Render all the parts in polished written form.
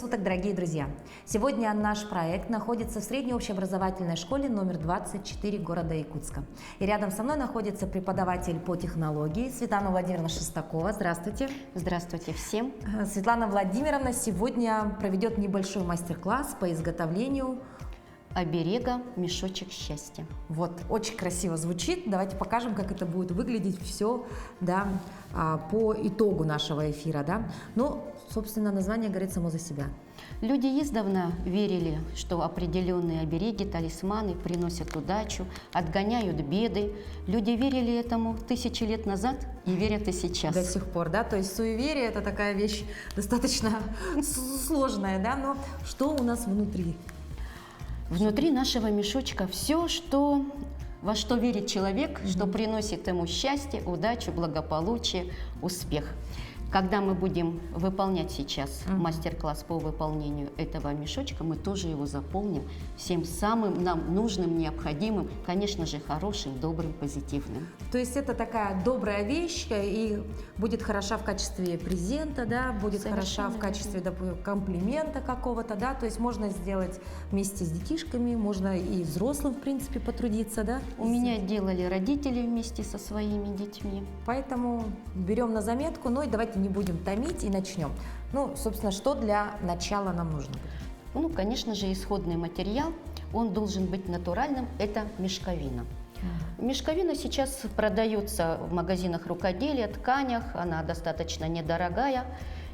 Суток, дорогие друзья! Сегодня наш проект находится в средней общеобразовательной школе номер 24 города Якутска. И рядом со мной находится преподаватель по технологии Светлана Владимировна Шестакова. Здравствуйте! Здравствуйте всем! Светлана Владимировна сегодня проведет небольшой мастер-класс по изготовлению оберега «Мешочек счастья». Вот, очень красиво звучит. Давайте покажем, как это будет выглядеть все, да, по итогу нашего эфира. Да. Ну, собственно, название говорит само за себя. Люди издавна верили, что определенные обереги, талисманы приносят удачу, отгоняют беды. Люди верили этому 1000 лет назад и верят и сейчас. До сих пор, да? То есть суеверие – это такая вещь достаточно сложная, да? Но что у нас внутри? Внутри нашего мешочка все, во что верит человек, что приносит ему счастье, удачу, благополучие, успех. Когда мы будем выполнять сейчас мастер-класс по выполнению этого мешочка, мы тоже его заполним всем самым нам нужным, необходимым, конечно же, хорошим, добрым, позитивным. То есть это такая добрая вещь и будет хороша в качестве презента, да, будет хороша в качестве, допустим, комплимента какого-то, да, то есть можно сделать вместе с детишками, можно и взрослым, в принципе, потрудиться, да. У меня делали родители вместе со своими детьми. Поэтому берем на заметку, ну и давайте не будем томить и начнем. Ну, собственно, что для начала нам нужно будет? Ну, конечно же, исходный материал, он должен быть натуральным, это мешковина. Мешковина сейчас продается в магазинах рукоделия, тканях, она достаточно недорогая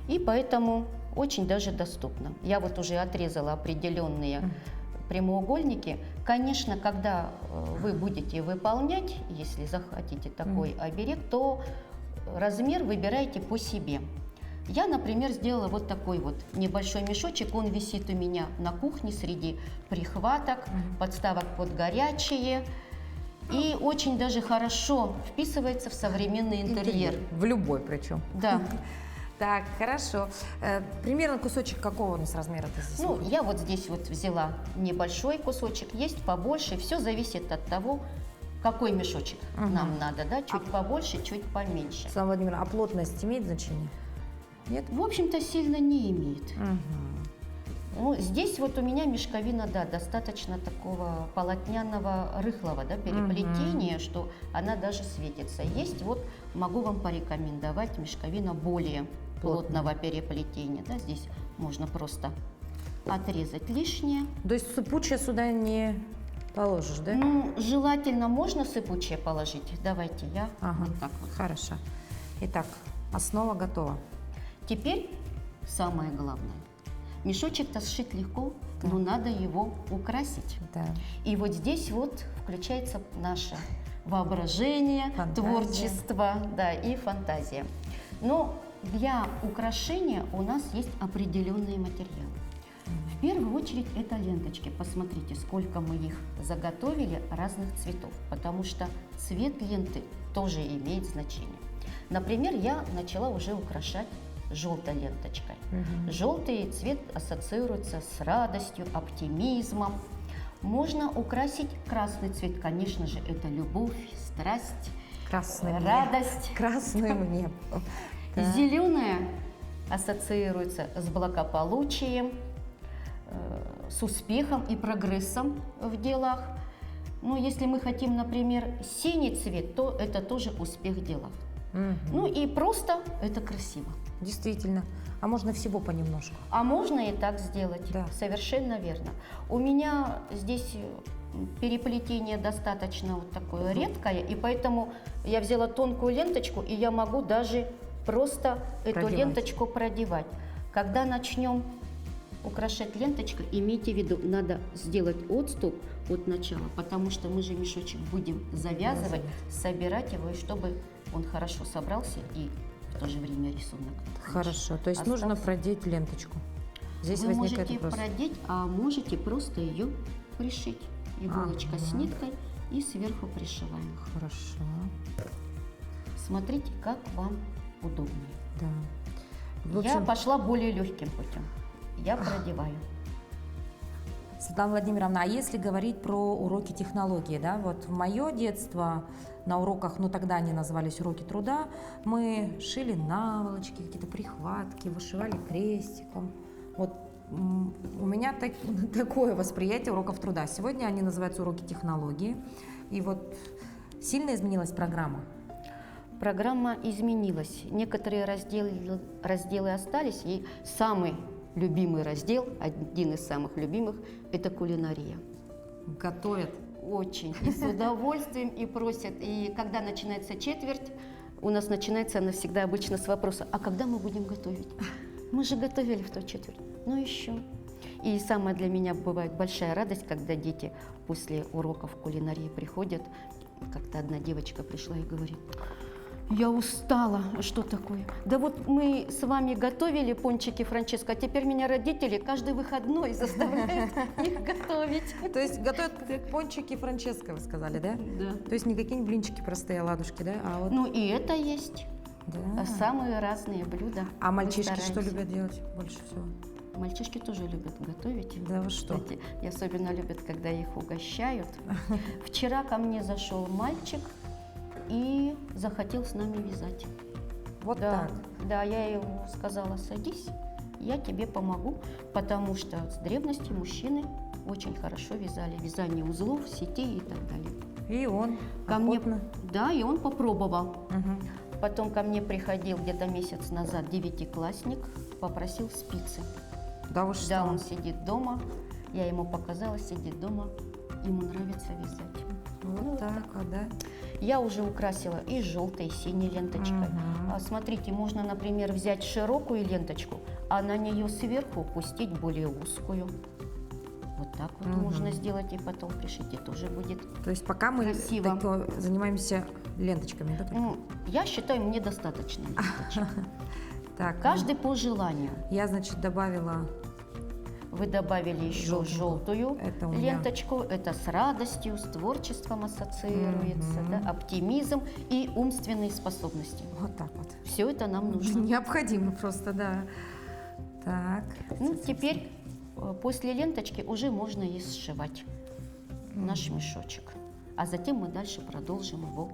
и поэтому очень даже доступна. Я вот уже отрезала определенные прямоугольники. Конечно, когда вы будете выполнять, если захотите такой оберег, то размер выбирайте по себе. Я, например, сделала вот такой вот небольшой мешочек. Он висит у меня на кухне среди прихваток, подставок под горячие. И очень даже хорошо вписывается в современный интерьер. В любой причем. Да. Так, хорошо. Примерно кусочек какого у нас размера? Ну, я вот здесь вот взяла небольшой кусочек, есть побольше. Все зависит от того, какой мешочек нам надо, да? Чуть побольше, чуть поменьше. Светлана Владимировна, а плотность имеет значение? Нет? В общем-то, сильно не имеет. Ну, здесь вот у меня мешковина, да, достаточно такого полотняного, рыхлого, да, переплетения, что она даже светится. Есть, вот могу вам порекомендовать мешковина более плотного переплетения. Да, здесь можно просто отрезать лишнее. То есть сыпучее сюда не положишь, да? Ну, желательно можно сыпучее положить. Давайте я вот так вот. Хорошо. Итак, основа готова. Теперь самое главное. Мешочек-то сшить легко, но надо его украсить. Да. И вот здесь вот включается наше воображение, творчество, да, и фантазия. Но для украшения у нас есть определенные материалы. В первую очередь это ленточки. Посмотрите, сколько мы их заготовили разных цветов, потому что цвет ленты тоже имеет значение. Например, я начала уже украшать желтой ленточкой. Желтый цвет ассоциируется с радостью, оптимизмом. Можно украсить красный цвет. Конечно же, это любовь, страсть, радость. Красный мне. Зеленое ассоциируется с благополучием, с успехом и прогрессом в делах. Но если мы хотим, например, синий цвет, то это тоже успех в делах. Ну и просто это красиво. Действительно. А можно всего понемножку. А можно и так сделать. Да. Совершенно верно. У меня здесь переплетение достаточно вот такое редкое, и поэтому я взяла тонкую ленточку, и я могу даже просто эту ленточку продевать. Когда начнем украшать ленточкой, имейте в виду, надо сделать отступ от начала, потому что мы же мешочек будем завязывать, собирать его, и чтобы он хорошо собрался и в то же время рисунок. Хорошо, то есть нужно продеть ленточку. Здесь вы возникает можете вопрос. продеть, а можете просто ее пришить. Иголочка с ниткой и сверху пришиваем. Хорошо. Смотрите, как вам удобнее. Да. В общем, я пошла более легким путем. Я продеваю. Светлана Владимировна, а если говорить про уроки технологии, да, вот в мое детство на уроках, ну тогда они назывались уроки труда, мы шили наволочки, какие-то прихватки, вышивали крестиком. Вот У меня такое восприятие уроков труда. Сегодня они называются уроки технологии. И вот сильно изменилась программа. Программа изменилась. Некоторые разделы остались, и самый любимый раздел, один из самых любимых, это кулинария. Готовят. Очень. И с удовольствием, и просят. И когда начинается четверть, у нас начинается она всегда обычно с вопроса: а когда мы будем готовить? Мы же готовили в ту четверть. Ну еще. И самая для меня бывает большая радость, когда дети после уроков кулинарии приходят. Как-то одна девочка пришла и говорит: я устала. Что такое? Да вот мы с вами готовили пончики Франческо, а теперь меня родители каждый выходной заставляют их готовить. То есть готовят пончики Франческо, вы сказали, да? Да. То есть не какие-нибудь блинчики простые, оладушки, да? А вот... Ну и это есть. Да. Самые разные блюда. А Мы мальчишки что стараемся. любят делать больше всего? Мальчишки тоже любят готовить. Да вы что? Кстати, и особенно любят, когда их угощают. Вчера ко мне зашел мальчик и захотел с нами вязать. Вот Да, так. да, я ему сказала: садись, я тебе помогу, потому что с древности мужчины очень хорошо вязали. Вязание узлов, сетей и так далее. И он Ко мне, охотно. да, и он попробовал. Мгм. Потом ко мне приходил где-то месяц назад 9-классник, попросил спицы. Да вы что? Да, он сидит дома, я ему показала, сидит дома, ему нравится вязать. Вот так вот, да? Я уже украсила и желтой, и синей ленточкой. Мгм. Смотрите, можно, например, взять широкую ленточку, а на нее сверху пустить более узкую. Вот так вот Мгм. можно сделать, и потом пришить, и тоже будет. То есть пока мы Красиво. занимаемся ленточками, да? только? Ну, я считаю, мне достаточно ленточек. Так, Каждый по желанию. я, значит, добавила Вы добавили еще Желтенькую. желтую Это у меня. ленточку. Это с радостью, с творчеством ассоциируется, Мгм. да, оптимизм и умственные способности. вот так вот. Все это нам нужно. Необходимо просто, да. Так. Ну, теперь после ленточки уже можно и сшивать наш мешочек. А затем мы дальше продолжим его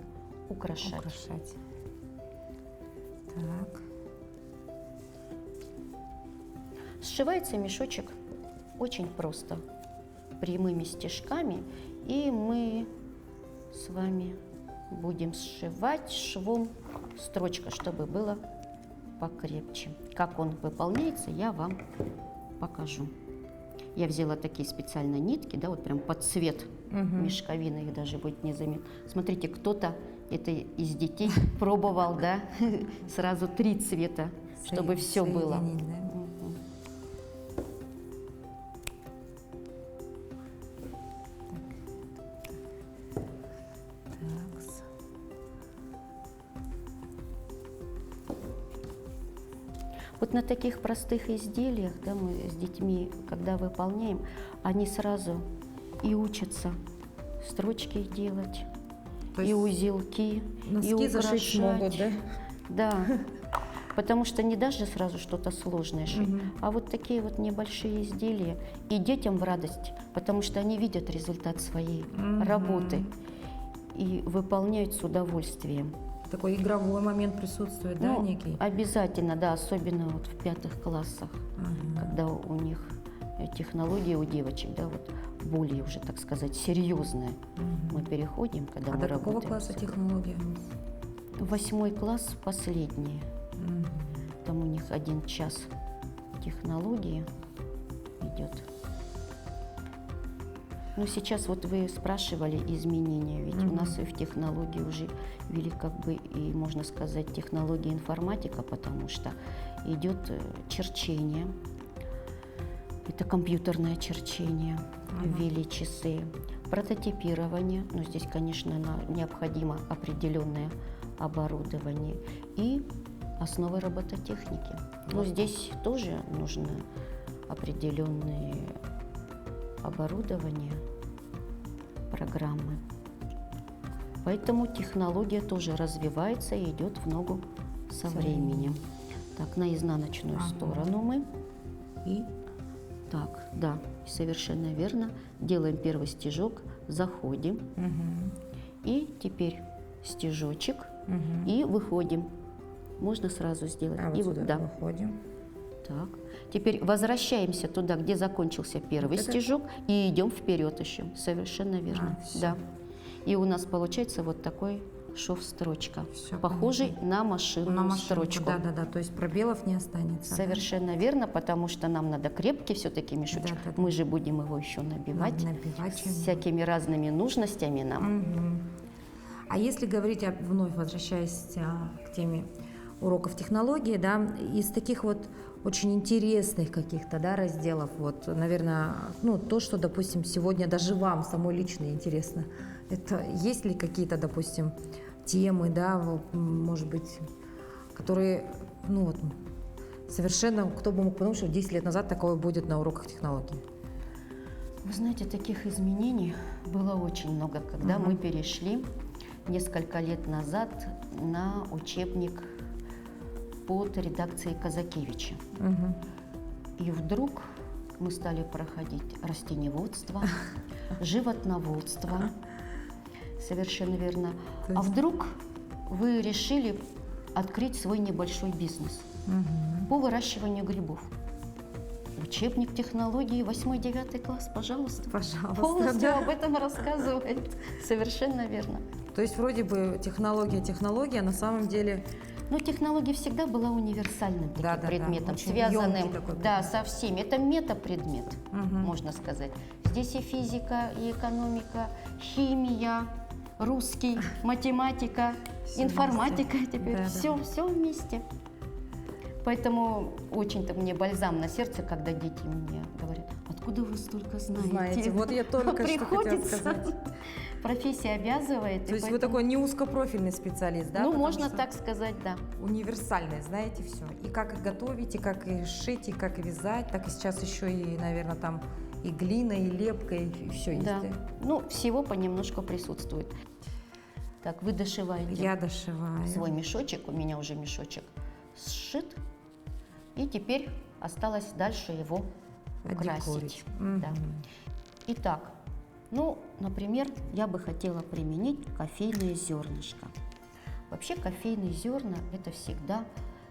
украшать. Украшать. Так. Сшивается мешочек очень просто, прямыми стежками, и мы с вами будем сшивать швом строчка, чтобы было покрепче. Как он выполняется, я вам покажу. Я взяла такие специально нитки, да, вот прям под цвет Мгм. мешковины, их даже будет незаметно. Смотрите, кто-то это из детей пробовал, да, сразу 3 цвета, чтобы все было. Соединить, да? Мгм. Такс. Вот на таких простых изделиях, да, мы с детьми, когда выполняем, они сразу и учатся строчки делать, То и есть узелки, и носки зашить украшать. смогут, да? Да, потому что не даже сразу что-то сложное шить, Мгм. а вот такие вот небольшие изделия. И детям в радость, потому что они видят результат своей Мгм. работы и выполняют с удовольствием. Такой игровой момент присутствует, да, Ну, некий? обязательно, да, особенно вот в 5 классах, Ага. когда у них технология у девочек, да, вот более уже, так сказать, серьезная. Мгм. Мы переходим, когда А мы до какого работаем. класса с- технология? 8 класс последний. Мгм. Там у них 1 час технологии идет. Ну, сейчас вот вы спрашивали изменения, ведь у Мгм. нас и в технологии уже ввели как бы и, можно сказать, технология информатика, потому что идет черчение, это компьютерное черчение, Ага. ввели часы, прототипирование, но здесь, конечно, необходимо определенное оборудование и основы робототехники. Но Вот здесь тоже нужно определенные оборудование, программы. Поэтому технология тоже развивается и идет в ногу со временем. Так, на изнаночную Ага. сторону мы. И Так, да, совершенно верно. Делаем первый стежок, заходим. Мгм. И теперь стежочек Мгм. и выходим. Можно сразу сделать. А вот И сюда да. выходим. Так. Так. Теперь возвращаемся туда, где закончился первый стежок, и идем вперед еще. Совершенно верно. всё. Да. И у нас получается вот такой шов-строчка, Всё похожий понятно. на машинную строчку. Да, то есть пробелов не останется. Совершенно верно, потому что нам надо крепкий все-таки мешочек. Да. Мы же будем его еще набивать, Надо набивать чем-нибудь. всякими разными нужностями нам. Мгм. А если говорить, вновь возвращаясь к теме уроков технологии, да, из таких вот очень интересных каких-то, да, разделов, вот, наверное, ну, то, что, допустим, сегодня даже вам самой лично интересно, это есть ли какие-то, допустим, темы, да, может быть, которые, ну, вот, совершенно, кто бы мог подумать, что 10 лет назад такое будет на уроках технологий? Вы знаете, таких изменений было очень много, когда мы перешли несколько лет назад на учебник под редакцией Казакевича. И вдруг мы стали проходить растениеводство, животноводство. Совершенно верно. А вдруг вы решили открыть свой небольшой бизнес по выращиванию грибов. Учебник технологии 8-9 класс, пожалуйста. Полностью да. об этом рассказывает. Совершенно верно. То есть вроде бы технология, а на самом деле... Но технология всегда была универсальным таким Да, предметом, очень связанным ёмкий такой да, со всеми. Это метапредмет, Мгм. можно сказать. Здесь и физика, и экономика, химия, русский, математика, Всё информатика вместе. теперь. Да, да. Все вместе. Поэтому очень-то мне бальзам на сердце, когда дети мне говорят, откуда вы столько знаете? Вот я только что хотела Приходится. сказать. Профессия обязывает. То и есть вы поэтому- такой не узкопрофильный специалист, да? Ну, Потому можно что так сказать, да. универсальный, знаете все. И как и готовить, и как и шить, и как и вязать, так и сейчас еще и, наверное, там и глина, и лепка, и все есть. Да. Да? Ну, всего понемножку присутствует. Так, вы дошиваете Я дошиваю. свой мешочек, у меня уже мешочек сшит, и теперь осталось дальше его украсить. Декорить. Да. Итак, ну, например, я бы хотела применить кофейное зернышко. Вообще кофейные зерна – это всегда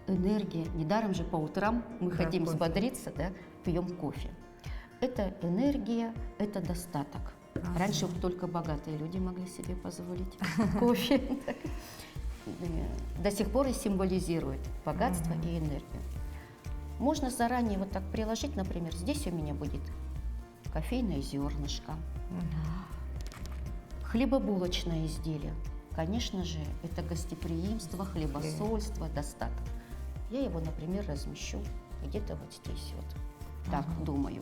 энергия. Недаром же по утрам мы Да, хотим кофе. взбодриться, да, пьем кофе. Это энергия, это достаток. Раньше только богатые люди могли себе позволить кофе. До сих пор и символизирует богатство и энергию. Можно заранее вот так приложить, например, здесь у меня будет кофейное зернышко, хлебобулочное изделие. Конечно же, это гостеприимство, хлебосольство, достаток. Я его, например, размещу где-то вот здесь вот. Так, думаю.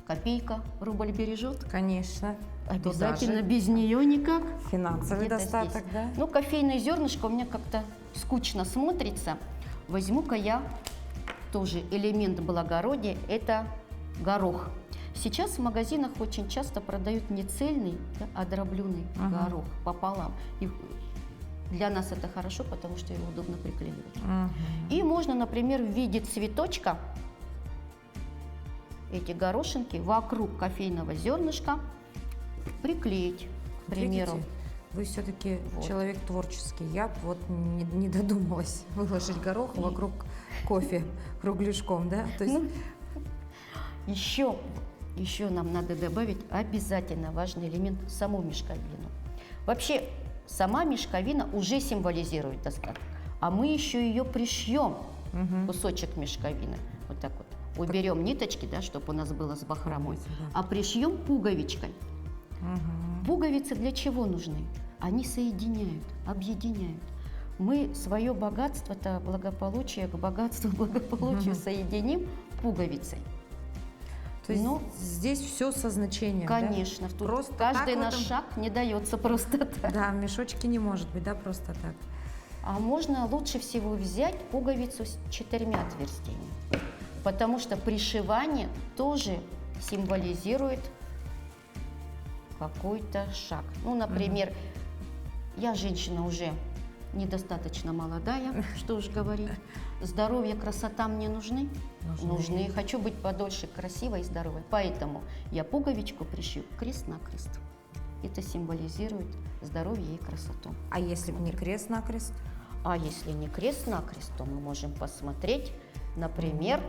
Копейка рубль бережет. Конечно. Обязательно, Туда же. без нее никак. Финансовый Где-то достаток, здесь. да? Ну, кофейное зернышко у меня как-то скучно смотрится. Возьму-ка я тоже элемент благородия, это горох. Сейчас в магазинах очень часто продают не цельный, да, а дробленый горох пополам. И для нас это хорошо, потому что его удобно приклеивать. И можно, например, в виде цветочка эти горошинки вокруг кофейного зернышка приклеить, к примеру. Видите, вы все-таки Вот. человек творческий. Я вот не додумалась выложить горох вокруг кофе кругляшком, да? То есть Ну, еще нам надо добавить обязательно важный элемент – саму мешковину. Вообще, сама мешковина уже символизирует достаток, а мы еще ее пришьем, кусочек мешковины, вот так вот. Уберем ниточки, да, чтобы у нас было с бахромой, а пришьем пуговичкой. Пуговицы для чего нужны? Они соединяют, объединяют. Мы свое богатство-то, благополучие к богатству, благополучию соединим пуговицей. То есть Ну, здесь все со значением, конечно, тут Просто каждый так в наш этом- шаг не дается просто да? так. Да, в мешочке не может быть, да, просто так. А можно лучше всего взять пуговицу с 4 отверстиями, потому что пришивание тоже символизирует какой-то шаг. Ну, например, я женщина уже недостаточно молодая, что уж говорить. Здоровье, красота мне нужны? Нужны. Хочу быть подольше красивой и здоровой. Поэтому я пуговичку пришью крест-накрест. Это символизирует здоровье и красоту. А если бы не крест-накрест? А если не крест-накрест, то мы можем посмотреть, например,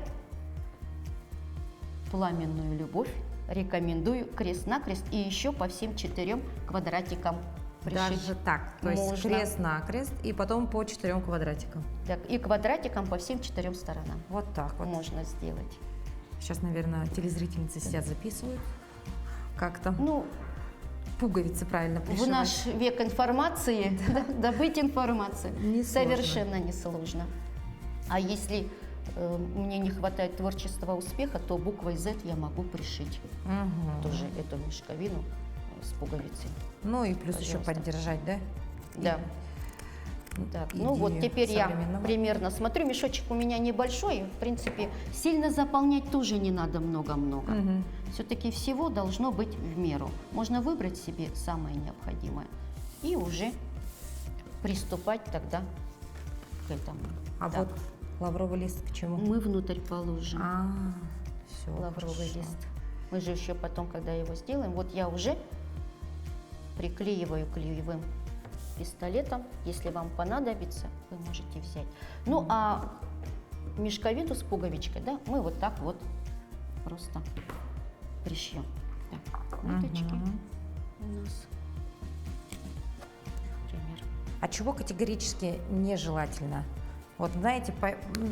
«Пламенную любовь». Рекомендую крест-накрест и еще по всем 4 квадратикам пришить. Даже так, то есть Можно. крест-накрест и потом по 4 квадратикам. Так, и квадратиком по всем 4 сторонам Вот так вот. можно сделать. Сейчас, наверное, телезрительницы сидят, записывают. Как там Ну, пуговицы правильно в пришивать. наш век информации добыть информацию Несложно. совершенно несложно. А если мне не хватает творческого успеха, то буквой Z я могу пришить Мгм. тоже эту мешковину с пуговицей. Ну и плюс еще Пожалуйста. поддержать, да? Да. Так, ну идею вот теперь я современного. примерно смотрю, мешочек у меня небольшой, в принципе, сильно заполнять тоже не надо много-много. Мгм. Все-таки всего должно быть в меру. Можно выбрать себе самое необходимое и уже приступать тогда к этому. А Так, вот лавровый лист к чему? мы внутрь положим Все, лавровый лист. Мы же еще потом, когда его сделаем, вот я уже приклеиваю клеевым пистолетом. Если вам понадобится, вы можете взять. Ну а мешковину с пуговичкой, да, мы вот так вот просто пришьем. Так, ниточки Мгм. у нас. Например. А чего категорически нежелательно? Вот знаете,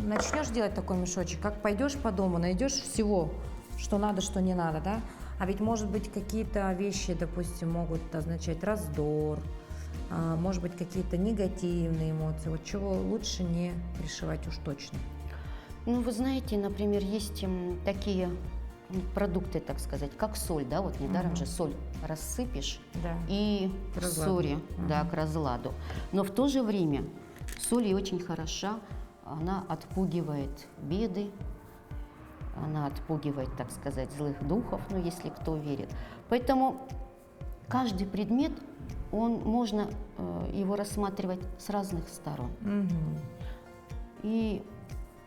начнешь делать такой мешочек, как пойдешь по дому, найдешь всего, что надо, что не надо, да? А ведь, может быть, какие-то вещи, допустим, могут означать раздор, может быть, какие-то негативные эмоции. Вот чего лучше не пришивать уж точно. Ну, вы знаете, например, есть такие продукты, так сказать, как соль, да, вот недаром Мгм. же соль рассыпешь Да. и К к разладу. ссоре, да, Мгм. к разладу. Но в то же время соль и очень хороша, она отпугивает беды, она отпугивает, так сказать, злых духов, ну, если кто верит. Поэтому каждый предмет, можно его рассматривать с разных сторон. Мгм. И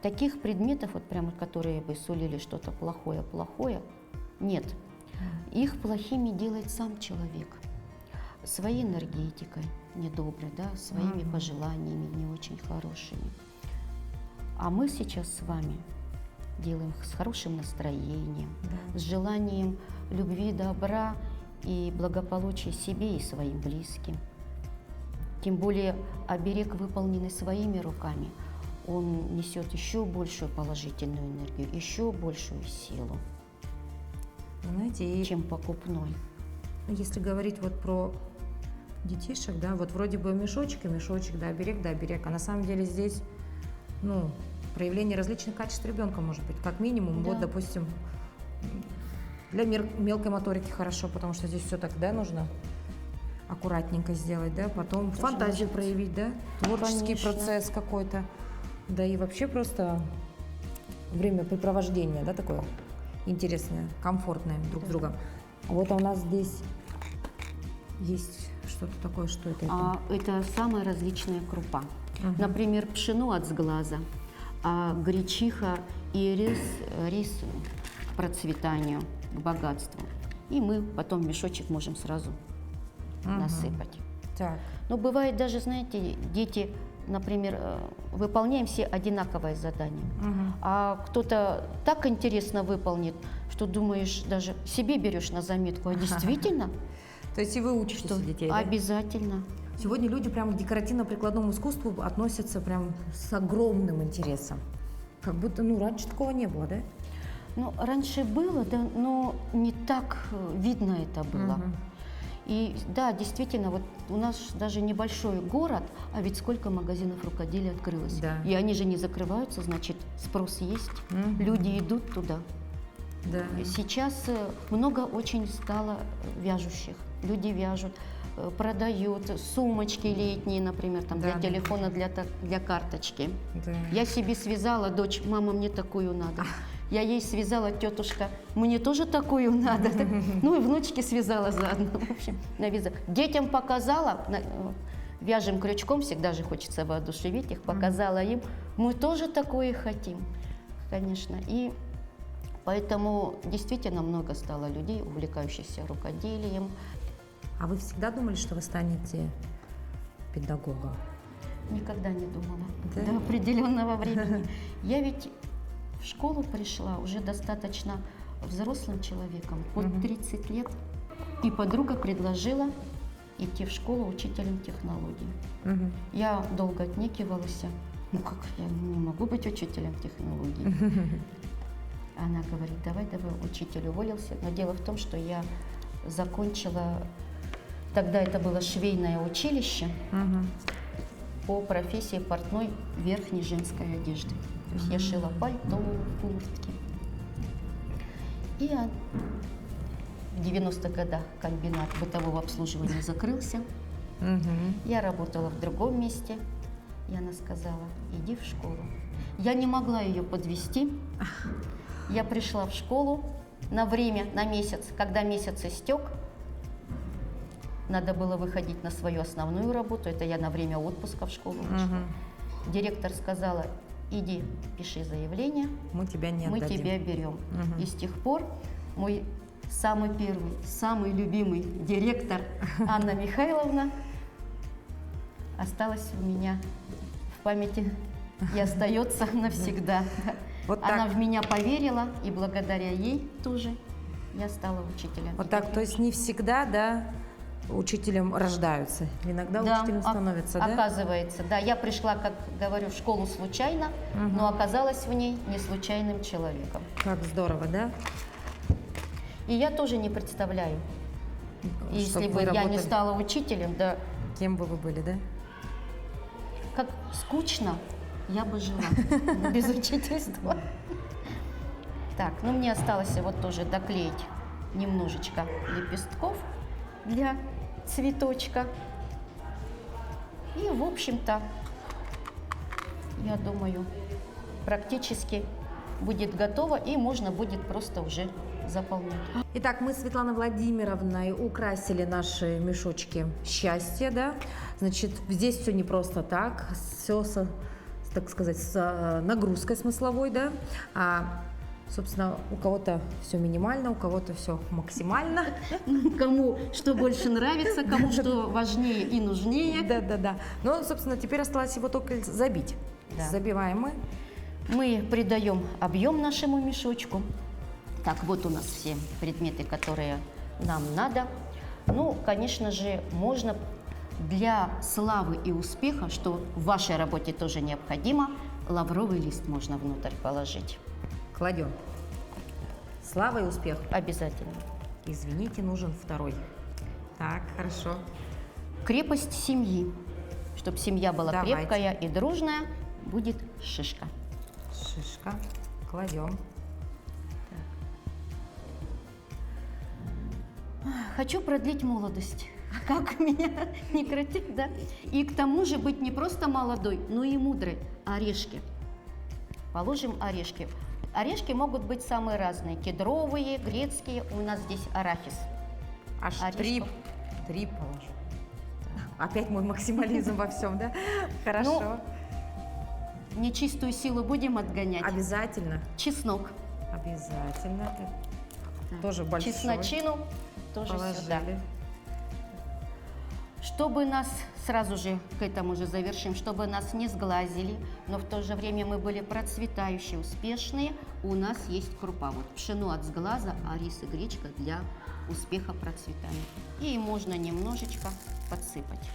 таких предметов, вот прямо, которые бы сулили что-то плохое, нет. Их плохими делает сам человек. Своей энергетикой недоброй, да, своими Мгм. пожеланиями не очень хорошими. А мы сейчас с вами делаем с хорошим настроением, Да. с желанием любви, добра и благополучия себе и своим близким. Тем более оберег, выполненный своими руками, он несет еще большую положительную энергию, еще большую силу, Знаете, и чем покупной. если говорить вот про детишек, да, вот вроде бы мешочек, да, оберег, а на самом деле здесь, ну, проявление различных качеств ребенка может быть, как минимум, Да. вот, допустим, для мелкой моторики хорошо, потому что здесь все так, да, нужно аккуратненько сделать, да, потом Тоже фантазию может. проявить, да, творческий Конечно. процесс какой-то, да, и вообще просто времяпрепровождение, да, такое интересное, комфортное друг с другом. Вот у нас здесь есть что-то такое, что это? Это самая различная крупа. Мгм. Например, пшено от сглаза, а гречиха и рис к процветанию, к богатству. И мы потом мешочек можем сразу Мгм. насыпать. Так. Но бывает даже, знаете, дети, например, выполняем все одинаковое задание, Мгм. а кто-то так интересно выполнит, что думаешь, даже себе берешь на заметку, а действительно, То есть и вы учите что детей, да? обязательно. Сегодня люди прям к декоративно-прикладному искусству относятся прям с огромным интересом. Как будто, ну, раньше такого не было, да? Ну, раньше было, да, но не так видно это было. Мгм. И да, действительно, вот у нас даже небольшой город, а ведь сколько магазинов рукоделия открылось. Да. И они же не закрываются, значит, спрос есть, Мгм. люди идут туда. Да. Сейчас много очень стало вяжущих. Люди вяжут, продают сумочки летние, например, там, Да, для да. телефона, для карточки. Да. Я себе связала, дочь, мама, мне такую надо. Я ей связала, тетушка, мне тоже такую надо. Ну и внучке связала заодно. В общем, навязала. Детям показала, вяжем крючком, всегда же хочется воодушевить их, показала им, мы тоже такое хотим, конечно. И поэтому действительно много стало людей, увлекающихся рукоделием. А вы всегда думали, что вы станете педагогом? Никогда не думала. Да? До определенного времени. Я ведь в школу пришла уже достаточно взрослым человеком, под 30 лет. И подруга предложила идти в школу учителем технологий. Я долго отнекивалась. Ну как, я не могу быть учителем технологий. Она говорит, давай, учитель уволился. Но дело в том, что я закончила, тогда это было швейное училище по профессии портной верхней женской одежды. То есть я шила пальто, куртки. И в 90-х годах комбинат бытового обслуживания закрылся. Я работала в другом месте. И она сказала, иди в школу. Я не могла ее подвести. Я пришла в школу на время, на месяц. Когда месяц истек, надо было выходить на свою основную работу. Это я на время отпуска в школу вышла. Директор сказала, иди, пиши заявление. Мы тебя не отдадим. Мы тебя берем. И с тех пор мой самый первый, самый любимый директор Анна Михайловна осталась у меня в памяти и остается навсегда. Вот Она так. в меня поверила, и благодаря ей тоже я стала учителем. Вот так, то есть не всегда, да, учителем рождаются, иногда учителем становятся, да? Оказывается, да. Я пришла, как говорю, в школу случайно, но оказалась в ней не случайным человеком. Как здорово, да? И я тоже не представляю, если бы я не стала учителем, да. Кем бы вы были, да? Как скучно я бы жила без учительства. Так, ну мне осталось вот тоже доклеить немножечко лепестков для цветочка. И, в общем-то, я думаю, практически будет готово, и можно будет просто уже заполнять. Итак, мы с Светланой Владимировной украсили наши мешочки счастья, да? Значит, здесь все не просто так, все, так сказать, с нагрузкой смысловой, да? Собственно, у кого-то все минимально, у кого-то все максимально. Кому что больше нравится, кому что важнее и нужнее. Да. Ну, собственно, теперь осталось его только забить. Да. Забиваем мы. Мы придаем объем нашему мешочку. Так, вот у нас все предметы, которые нам надо. Ну, конечно же, можно для славы и успеха, что в вашей работе тоже необходимо, лавровый лист можно внутрь положить. Кладем. Слава и успех. Обязательно. Извините, нужен второй. Так, хорошо. Крепость семьи. Чтобы семья была Давайте. крепкая и дружная, будет шишка. Шишка. Кладем. Хочу продлить молодость. Как меня не крутит, да? И к тому же быть не просто молодой, но и мудрой. Орешки. Положим орешки. Орешки могут быть самые разные. Кедровые, грецкие. У нас здесь арахис. Аж Орешков. три положу. Опять мой максимализм во всем, да? Хорошо. Нечистую силу будем отгонять. Обязательно. Чеснок. Обязательно. Тоже большой. Чесночину тоже сюда. Положили. Чтобы нас, сразу же к этому же завершим, чтобы нас не сглазили, но в то же время мы были процветающие, успешные, у нас есть крупа. Вот пшено от сглаза, а рис и гречка для успеха процветания. И можно немножечко подсыпать.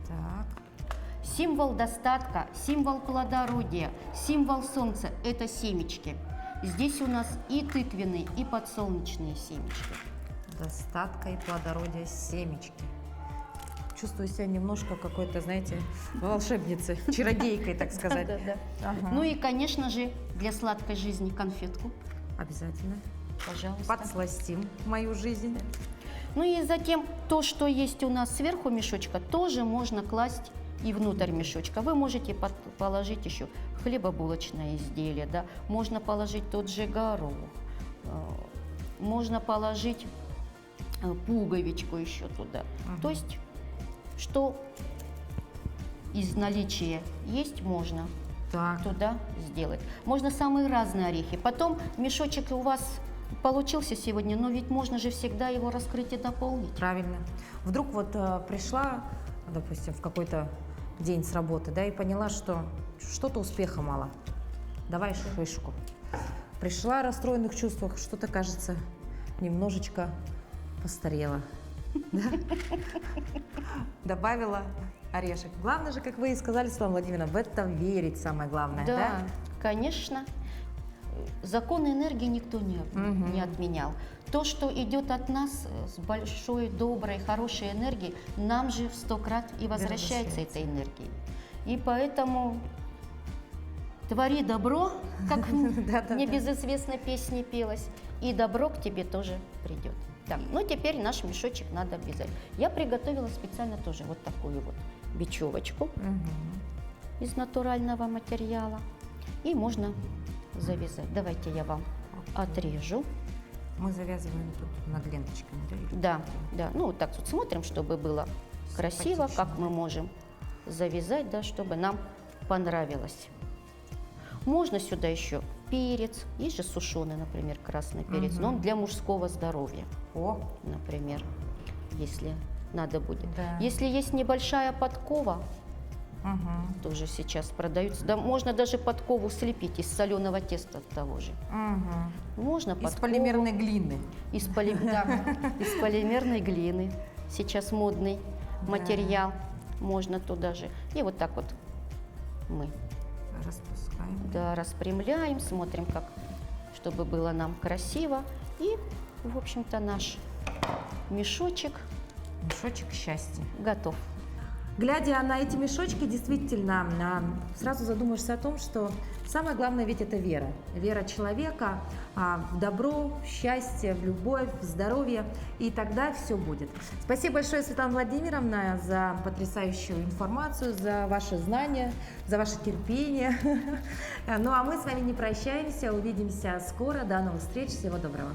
Так. Символ достатка, символ плодородия, символ солнца – это семечки. Здесь у нас и тыквенные, и подсолнечные семечки. Достатка и плодородие семечки. Чувствую себя немножко какой-то, знаете, волшебницей, чародейкой, так сказать. Да. Ага. Ну и, конечно же, для сладкой жизни конфетку. Обязательно. Пожалуйста. Подсластим мою жизнь. Ну и затем то, что есть у нас сверху мешочка, тоже можно класть и внутрь мешочка. Вы можете положить еще хлебобулочное изделие, да? Можно положить тот же горох, можно положить пуговичку еще туда. То есть, что из наличия есть, можно Так. туда сделать. Можно самые разные орехи. Потом мешочек у вас получился сегодня, но ведь можно же всегда его раскрыть и дополнить. Правильно. Вдруг вот пришла, допустим, в какой-то день с работы, да, и поняла, что что-то успеха мало. Давай шишку. Пришла в расстроенных чувствах, что-то, кажется, немножечко постарела. Да? Добавила орешек. Главное же, как вы и сказали, Светлана Владимировна, в это верить самое главное. Да, Да, конечно. Законы энергии никто не отменял. То, что идет от нас с большой, доброй, хорошей энергией, нам же в 100 крат и возвращается этой энергией. И поэтому твори добро, как в небезызвестной песне пелось, и добро к тебе тоже придет. Так, ну теперь наш мешочек надо обвязать. Я приготовила специально тоже вот такую вот бечевочку из натурального материала. И можно завязать. Давайте я вам отрежу. Мы завязываем тут над ленточками, да? Да, да. Ну вот так вот смотрим, чтобы было красиво, как мы можем завязать, да, чтобы нам понравилось. Можно сюда еще перец. Есть же сушеный, например, красный перец, но он для мужского здоровья. О, Например, если надо будет. Да. Если есть небольшая подкова, тоже сейчас продаются. Да, можно даже подкову слепить из соленого теста того же. Можно из подкову. полимерной глины. Из полимерной глины. Сейчас модный материал. Можно туда же. И вот так вот мы Распускаем. распрямляем, смотрим, как, чтобы было нам красиво. И, в общем-то, наш мешочек Мешочек счастья. готов. Глядя на эти мешочки, действительно, сразу задумаешься о том, что самое главное ведь это вера. Вера человека в добро, в счастье, в любовь, в здоровье, и тогда все будет. Спасибо большое, Светлана Владимировна, за потрясающую информацию, за ваши знания, за ваше терпение. Ну а мы с вами не прощаемся, увидимся скоро. До новых встреч, всего доброго.